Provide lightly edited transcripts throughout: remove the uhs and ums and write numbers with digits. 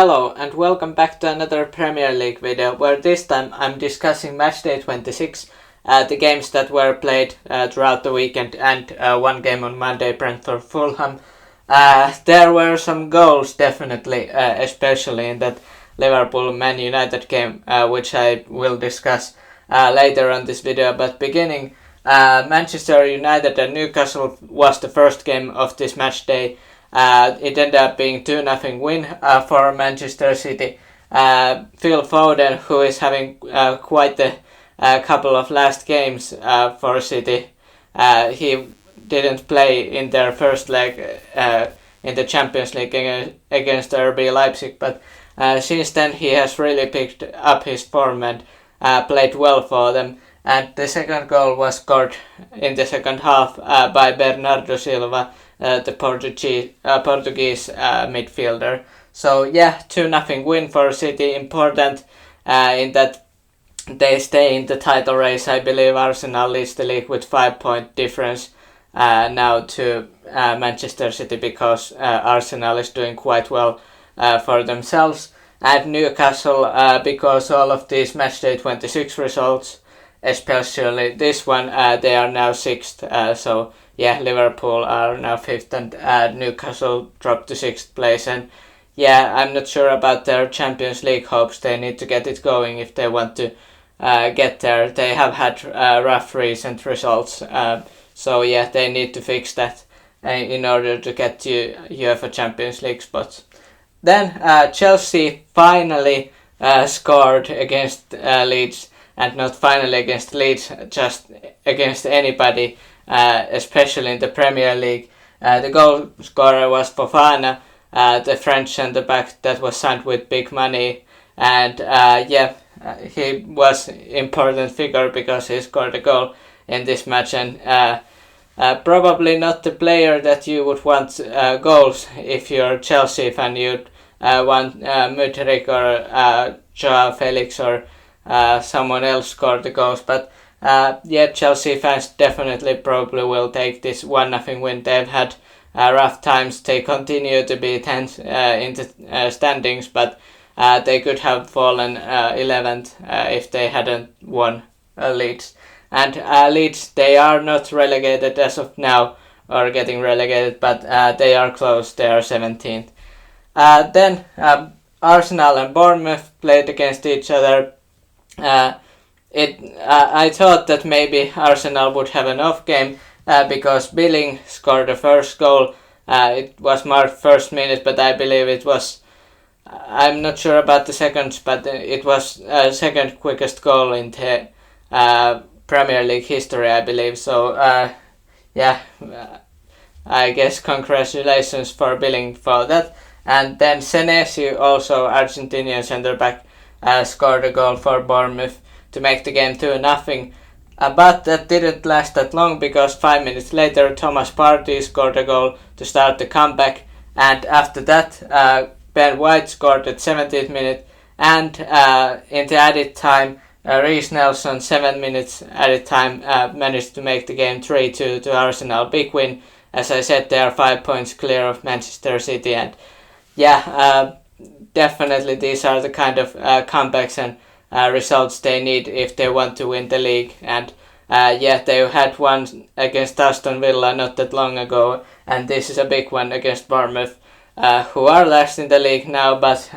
Hello and welcome back to another Premier League video where this time I'm discussing Matchday 26, the games that were played throughout the weekend and one game on Monday, Brentford Fulham. There were some goals definitely, especially in that Liverpool Man United game, which I will discuss later on this video. But beginning, Manchester United and Newcastle was the first game of this match day. It ended up being 2-0 win for Manchester City. Phil Foden, who is having quite a couple of last games for City, he didn't play in their first leg in the Champions League against RB Leipzig, but since then he has really picked up his form and played well for them. And the second goal was scored in the second half by Bernardo Silva, the Portuguese midfielder. So yeah, 2-0 win for City, important in that they stay in the title race. I believe Arsenal leads the league with 5-point difference now to Manchester City, because Arsenal is doing quite well for themselves. And Newcastle, because all of these Matchday 26 results, especially this one, they are now 6th. So yeah, Liverpool are now 5th and Newcastle dropped to 6th place. And yeah, I'm not sure about their Champions League hopes. They need to get it going if they want to get there. They have had rough recent results. So yeah, they need to fix that in order to get to UEFA Champions League spots. Then Chelsea finally scored against Leeds. And not finally against Leeds, just against anybody, especially in the Premier League. The goal scorer was Fofana, the French centre-back that was signed with big money. And he was an important figure because he scored a goal in this match. And probably not the player that you would want goals if you're a Chelsea fan. You'd want Mudryk or Joao Felix or someone else scored the goals, but Chelsea fans definitely probably will take this 1-0 win. They've had rough times. They continue to be 10th in the standings, but they could have fallen 11th if they hadn't won Leeds. And Leeds, they are not relegated as of now, or getting relegated, but they are close. They are 17th. Then Arsenal and Bournemouth played against each other. I thought that maybe Arsenal would have an off game because Billing scored the first goal. It was marked first minute, but I believe it was, I'm not sure about the seconds, but it was second quickest goal in the Premier League history, I believe. So I guess congratulations for Billing for that. And then Senesi, also Argentinian centre-back, scored a goal for Bournemouth to make the game 2-0. But that didn't last that long, because 5 minutes later Thomas Partey scored a goal to start the comeback. And after that Ben White scored at 70th minute. And in the added time, Reece Nelson, 7 minutes added time, managed to make the game 3-2 to Arsenal. Big win. As I said, they are 5 points clear of Manchester City. And definitely these are the kind of comebacks and results they need if they want to win the league. And they had one against Aston Villa not that long ago, and this is a big one against Bournemouth, who are last in the league now. But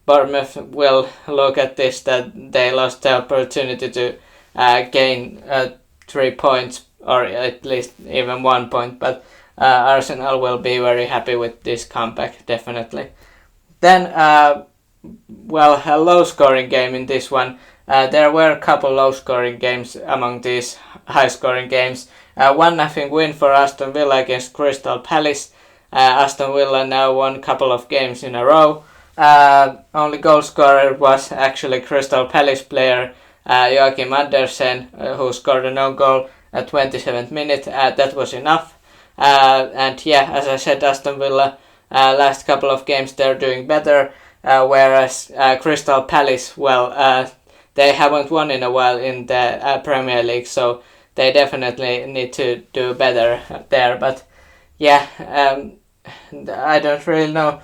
Bournemouth will look at this, that they lost the opportunity to gain 3 points, or at least even 1 point, but Arsenal will be very happy with this comeback, definitely. Then, a low-scoring game in this one. There were a couple low-scoring games among these high-scoring games. 1-0 win for Aston Villa against Crystal Palace. Aston Villa now won a couple of games in a row. Only goal scorer was actually Crystal Palace player Joachim Andersen, who scored a no-goal at 27th minute. That was enough. As I said, Aston Villa last couple of games they're doing better, whereas Crystal Palace, they haven't won in a while in the Premier League, so they definitely need to do better there. But I don't really know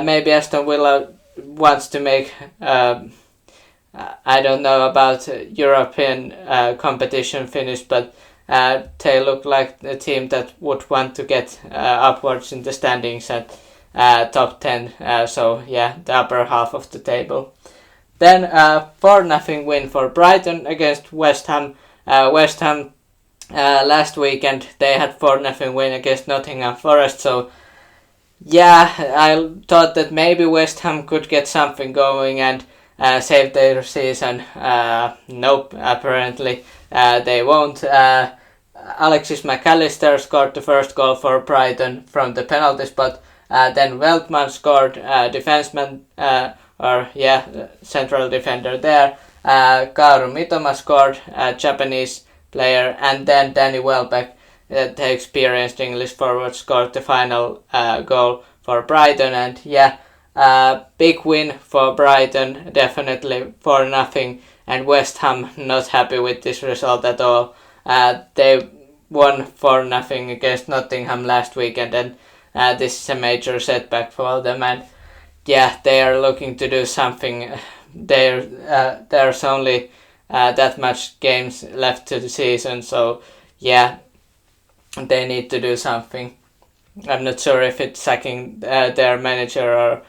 maybe Aston Villa wants to make. I don't know about European competition finish, but they look like a team that would want to get upwards in the standings at top 10. So yeah, the upper half of the table. Then 4-0 win for Brighton against West Ham. West Ham last weekend they had 4-0 win against Nottingham Forest. So yeah, I thought that maybe West Ham could get something going and save their season. Nope, apparently they won't. Alexis McAllister scored the first goal for Brighton from the penalty spot. Then Veltman scored, defenseman, central defender there. Kaoru Mitoma scored, Japanese player, and then Danny Welbeck, the experienced English forward, scored the final goal for Brighton. And big win for Brighton, definitely 4-0, and West Ham not happy with this result at all. They won 4-0 against Nottingham last weekend, and this is a major setback for them. And yeah, they are looking to do something. There's only that much games left to the season, so yeah, they need to do something. I'm not sure if it's sacking their manager or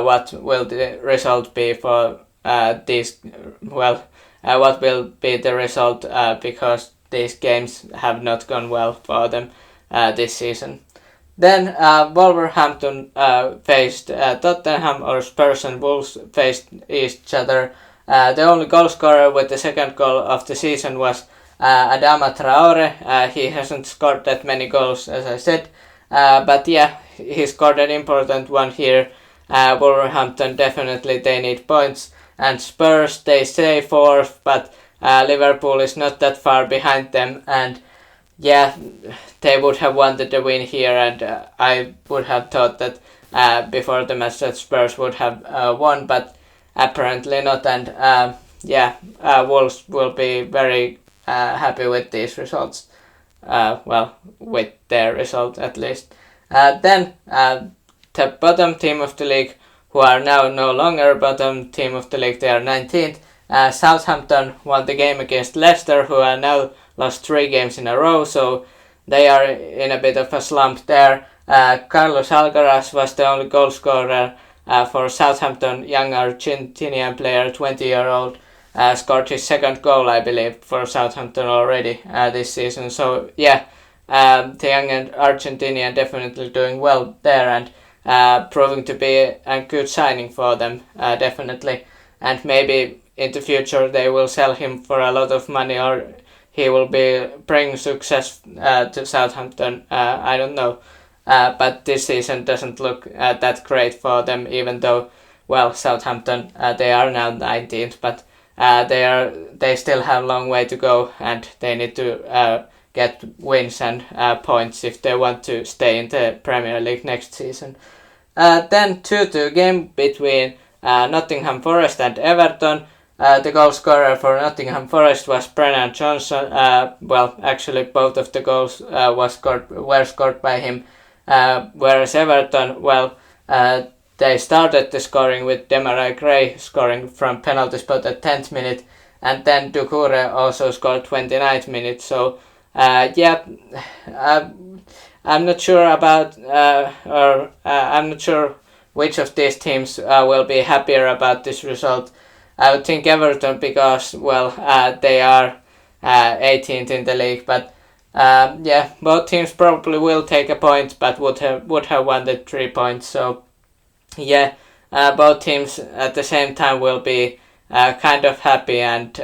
what will the result be for these. What will be the result because these games have not gone well for them this season. Then Wolverhampton faced Tottenham, or Spurs and Wolves faced each other. The only goal scorer with the second goal of the season was Adama Traore. He hasn't scored that many goals, as I said, but yeah, he scored an important one here. Wolverhampton definitely they need points, and Spurs they stay fourth, but Liverpool is not that far behind them, and yeah, they would have wanted the win here, and I would have thought that before the match that Spurs would have won, but apparently not, and Wolves will be very happy with these results. With their result at least. Then the bottom team of the league, who are now no longer bottom team of the league, they are 19th. Southampton won the game against Leicester, who are now lost 3 games in a row, so they are in a bit of a slump there. Carlos Alcaraz was the only goal scorer for Southampton. Young Argentinian player, 20-year-old, scored his second goal, I believe, for Southampton already this season. So yeah, the young Argentinian definitely doing well there, and proving to be a good signing for them, definitely. And maybe in the future they will sell him for a lot of money, or he will be bringing success to Southampton. I don't know. But this season doesn't look that great for them, even though, Southampton, they are now 19th, but they still have a long way to go, and they need to get wins and points if they want to stay in the Premier League next season. Then 2-2 game between Nottingham Forest and Everton. The goal scorer for Nottingham Forest was Brennan Johnson. Actually both of the goals were scored by him. Whereas Everton, they started the scoring with Demarai Gray scoring from penalty spot at 10th minute, and then Doucouré also scored 29th minute. So I'm not sure about I'm not sure which of these teams will be happier about this result. I would think Everton, because they are 18th in the league, but both teams probably will take a point, but would have wanted 3 points. So both teams at the same time will be kind of happy, and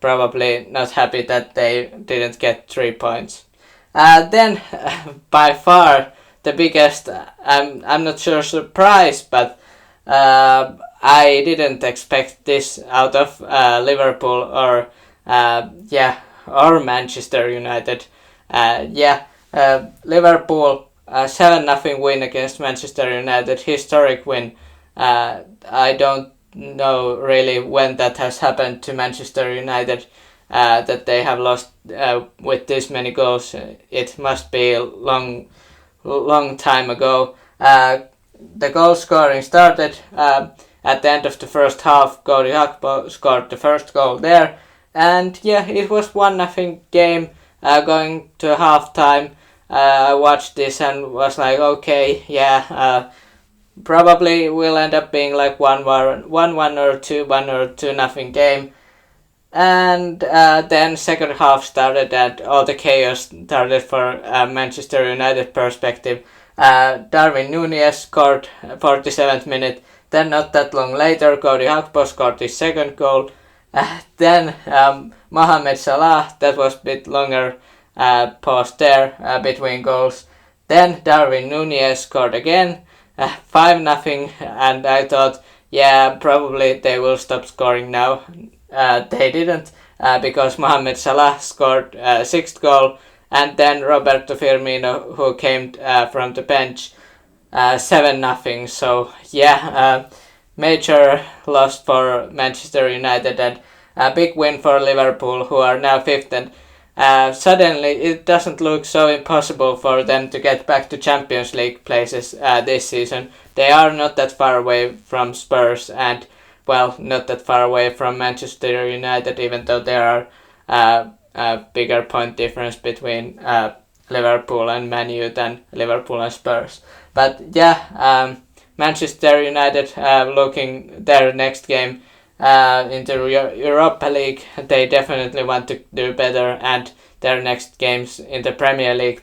probably not happy that they didn't get 3 points. Then by far the biggest, I'm not sure surprise, but I didn't expect this out of Liverpool or Manchester United. Liverpool 7-0 win against Manchester United, historic win. I don't know really when that has happened to Manchester United, that they have lost with this many goals. It must be a long time ago. the goal scoring started at the end of the first half. Cody Gakpo scored the first goal there, and yeah, it was 1-0 game going to halftime. I watched this and was like, okay, yeah, probably will end up being like 1-1 or 2-1 or 2-0 game. And then second half started and all the chaos started for Manchester United perspective. Darwin Núñez scored 47th minute. Then not that long later, Cody Gakpo scored his second goal. Then Mohamed Salah, that was a bit longer pause there between goals. Then Darwin Núñez scored again, 5-0, and I thought, yeah, probably they will stop scoring now. They didn't, because Mohamed Salah scored sixth goal, and then Roberto Firmino, who came from the bench, 7-0. So yeah, major loss for Manchester United and a big win for Liverpool, who are now fifth, and suddenly it doesn't look so impossible for them to get back to Champions League places this season. They are not that far away from Spurs and, well, not that far away from Manchester United, even though there are a bigger point difference between Liverpool and Man U than Liverpool and Spurs. But yeah, Manchester United looking their next game into Europa League, they definitely want to do better, and their next games in the Premier League.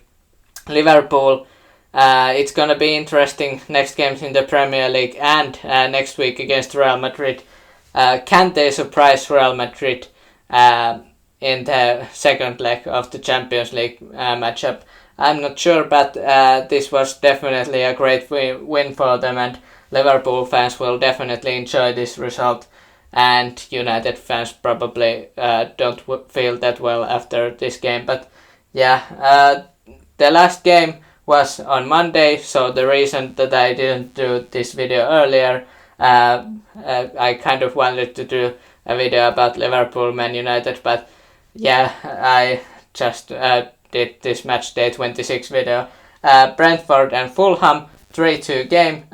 Liverpool, it's gonna be interesting next games in the Premier League and next week against Real Madrid. Can they surprise Real Madrid in the second leg of the Champions League matchup? I'm not sure, but this was definitely a great win for them, and Liverpool fans will definitely enjoy this result, and United fans probably don't feel that well after this game. But yeah, the last game was on Monday, so the reason that I didn't do this video earlier, I kind of wanted to do a video about Liverpool Man United, but yeah, I just did this Matchday 26 video. Brentford and Fulham 3-2 game.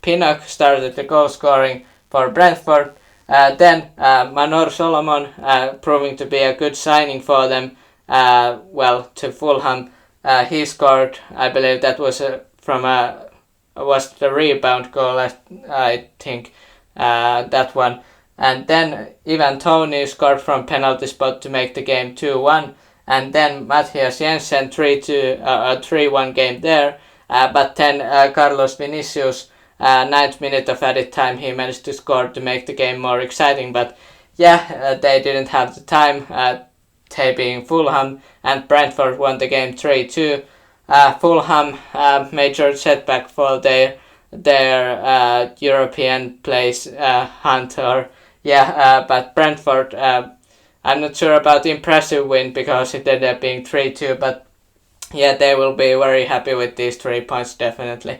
Pinnock started the goal scoring for Brentford. Then Manor Solomon proving to be a good signing for them. To Fulham. He scored, I believe that was was the rebound goal, I think, that one. And then Ivan Toney scored from penalty spot to make the game 2-1. And then Matthias Jensen 3-1 game there. But then Carlos Vinicius, 9th minute of added time, he managed to score to make the game more exciting. But yeah, they didn't have the time, they being Fulham, and Brentford won the game 3-2. Fulham, major setback for their European place hunt. But Brentford, I'm not sure about the impressive win because it ended up being 3-2, but yeah, they will be very happy with these 3 points definitely.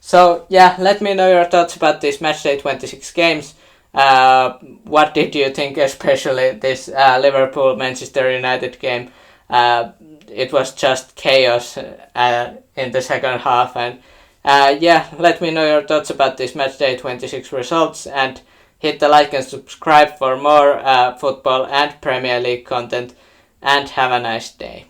So yeah, let me know your thoughts about these Matchday 26 games. What did you think, especially this Liverpool Manchester United game? It was just chaos in the second half, and let me know your thoughts about this Matchday 26 results, and hit the like and subscribe for more football and Premier League content, and have a nice day.